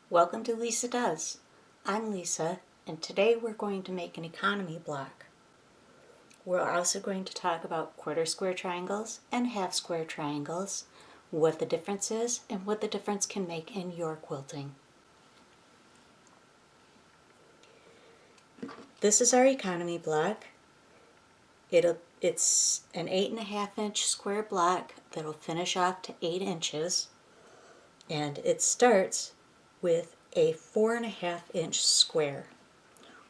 Welcome to Lisa Does. I'm Lisa, and today we're going to make an economy block. We're also going to talk about quarter square triangles and half square triangles, what the difference is, and what the difference can make in your quilting. This is our economy block. It's an 8.5-inch square block that'll finish off to 8 inches, and it starts with a 4.5-inch square,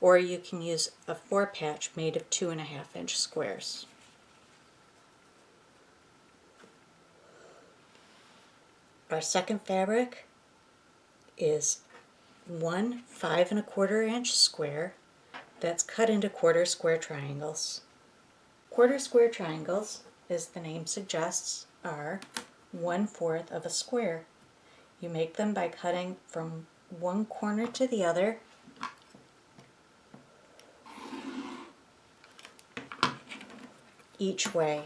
or you can use a 4-patch made of 2.5-inch squares. Our second fabric is one 5.25-inch square that's cut into quarter square triangles. Quarter square triangles, as the name suggests, are 1/4 of a square. You make them by cutting from one corner to the other each way.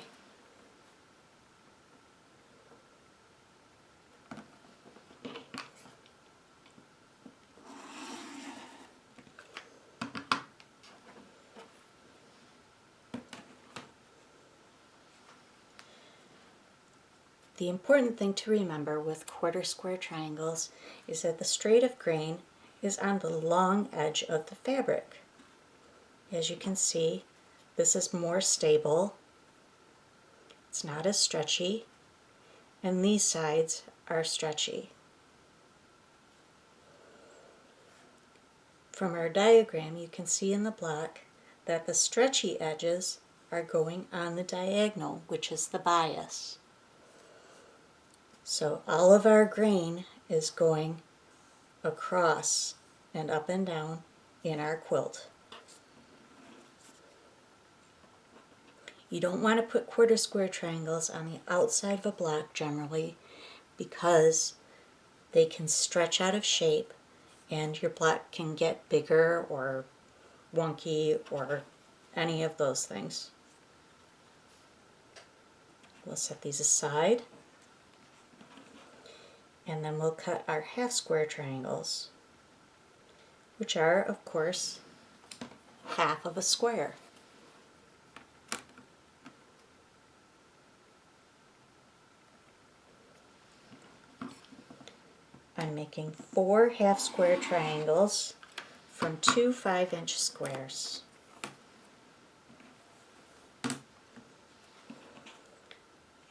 The important thing to remember with quarter square triangles is that the straight of grain is on the long edge of the fabric. As you can see, this is more stable, it's not as stretchy, and these sides are stretchy. From our diagram, you can see in the block that the stretchy edges are going on the diagonal, which is the bias. So all of our grain is going across and up and down in our quilt. You don't want to put quarter square triangles on the outside of a block generally because they can stretch out of shape and your block can get bigger or wonky or any of those things. We'll set these aside. And then we'll cut our half square triangles, which are, of course, half of a square. I'm making 4 half square triangles from 2 5-inch squares.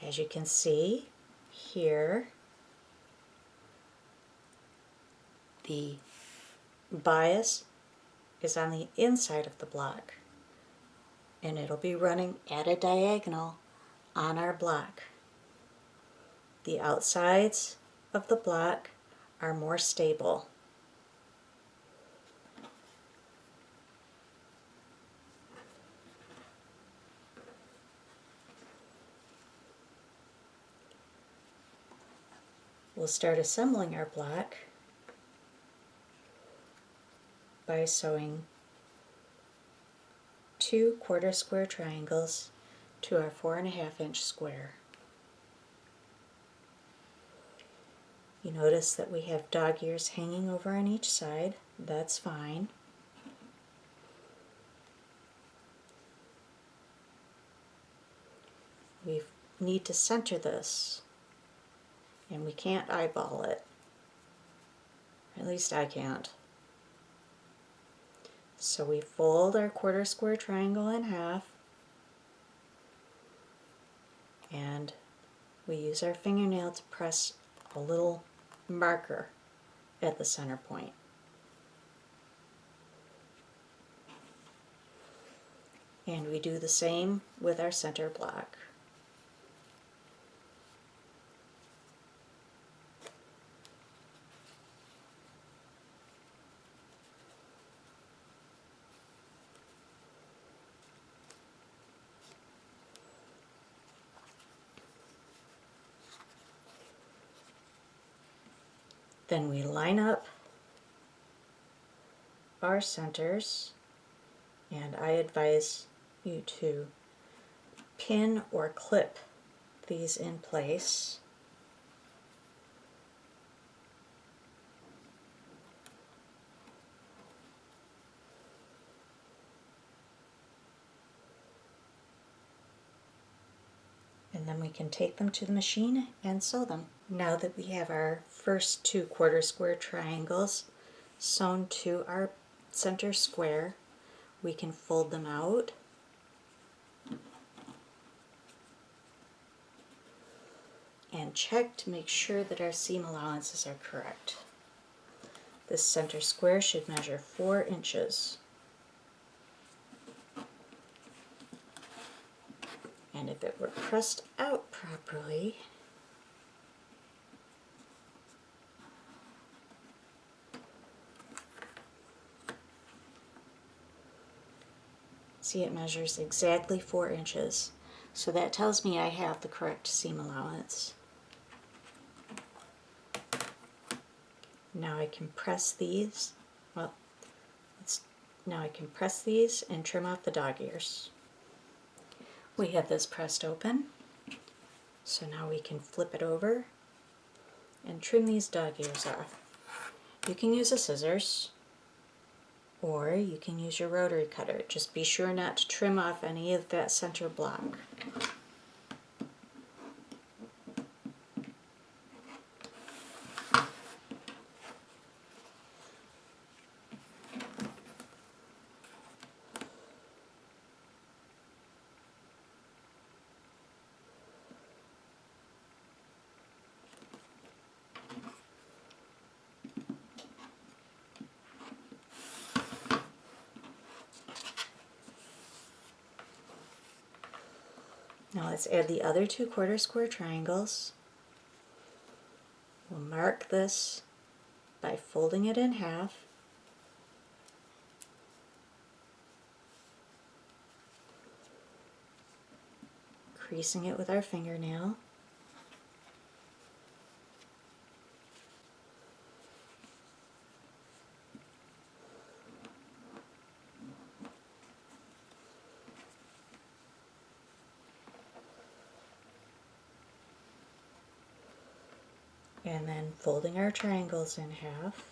As you can see here, the bias is on the inside of the block, and it'll be running at a diagonal on our block. The outsides of the block are more stable. We'll start assembling our block by sewing 2 quarter square triangles to our 4.5-inch square. You notice that we have dog ears hanging over on each side. That's fine. We need to center this, and we can't eyeball it. At least I can't. So we fold our quarter square triangle in half, and we use our fingernail to press a little marker at the center point. And we do the same with our center block. Then we line up our centers, and I advise you to pin or clip these in place. then we can take them to the machine and sew them. Now that we have our first 2 quarter square triangles sewn to our center square, we can fold them out and check to make sure that our seam allowances are correct. This center square should measure 4 inches. And if it were pressed out properly, see, it measures exactly 4 inches. So that tells me I have the correct seam allowance. Now I can press these, now I can press these and trim off the dog ears. We have this pressed open, so now we can flip it over and trim these dog ears off. You can use a scissors, or you can use your rotary cutter. Just be sure not to trim off any of that center block. Now let's add the other 2 quarter square triangles. We'll mark this by folding it in half, creasing it with our fingernail, and then folding our triangles in half,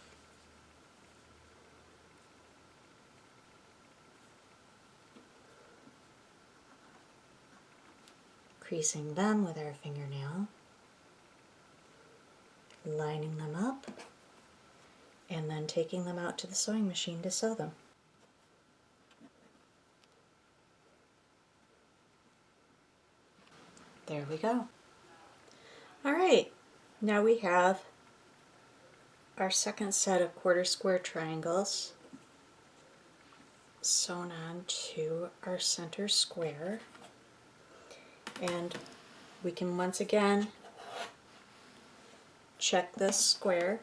creasing them with our fingernail, lining them up, and then taking them out to the sewing machine to sew them. There we go. Alright, now we have our second set of quarter square triangles sewn on to our center square, and we can once again check this square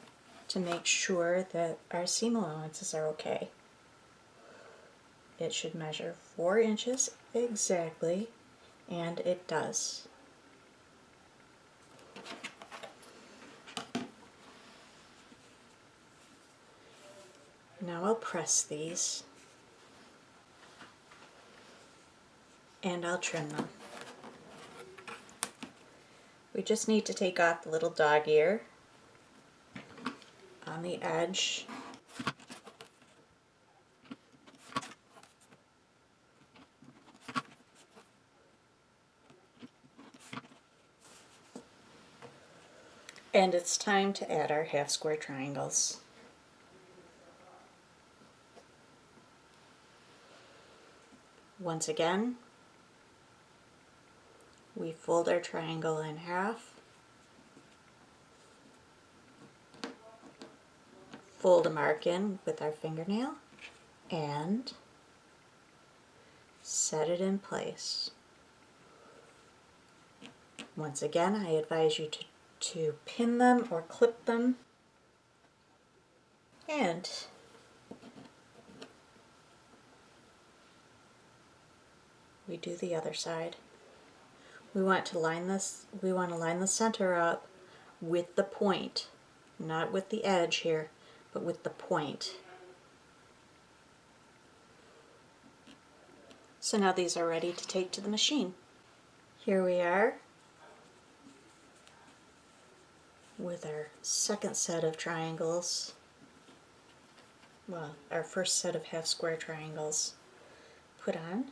to make sure that our seam allowances are okay. It should measure 4 inches exactly, and it does. Now I'll press these and I'll trim them. We just need to take off the little dog ear on the edge. And it's time to add our half square triangles. Once again, we fold our triangle in half, fold a mark in with our fingernail, and set it in place. Once again, I advise you to pin them or clip them, and we do the other side. We want to line the center up with the point, not with the edge here, but with the point. So now these are ready to take to the machine. Here we are with our second set of triangles, well, our first set of half square triangles put on.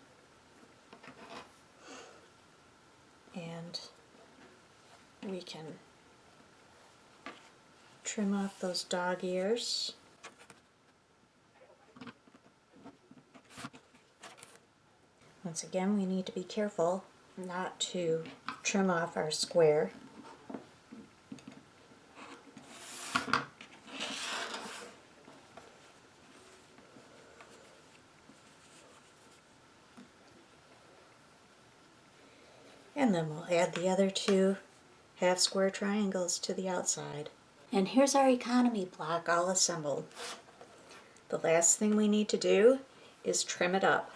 And we can trim off those dog ears. Once again, we need to be careful not to trim off our square. And then we'll add the other two half square triangles to the outside. And here's our economy block all assembled. The last thing we need to do is trim it up.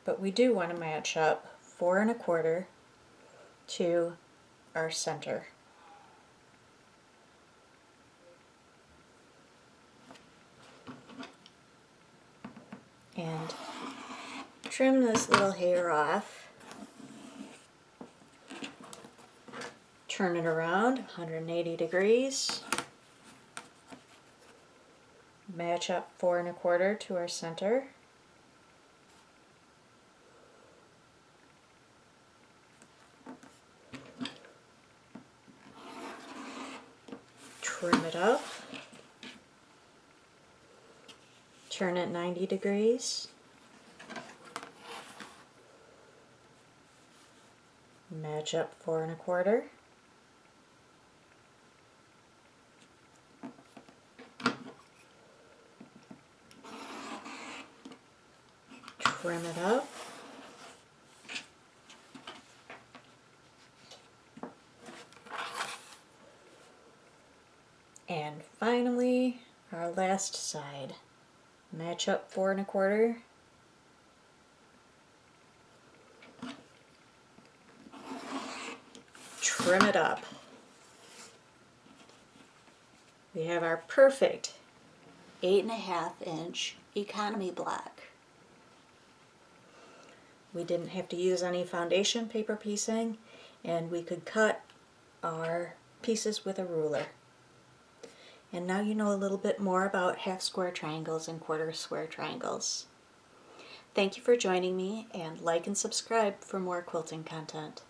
But we do want to match up 4 1/4 to our center. And trim this little hair off. Turn it around 180 degrees. Match up 4 1/4 to our center. Trim it up. Turn it 90 degrees. Match up 4 1/4. Trim it up. And finally, our last side. Match up 4 1/4. Trim it up. We have our perfect 8.5 inch economy block. We didn't have to use any foundation paper piecing, and we could cut our pieces with a ruler. And now you know a little bit more about half square triangles and quarter square triangles. Thank you for joining me, and like and subscribe for more quilting content.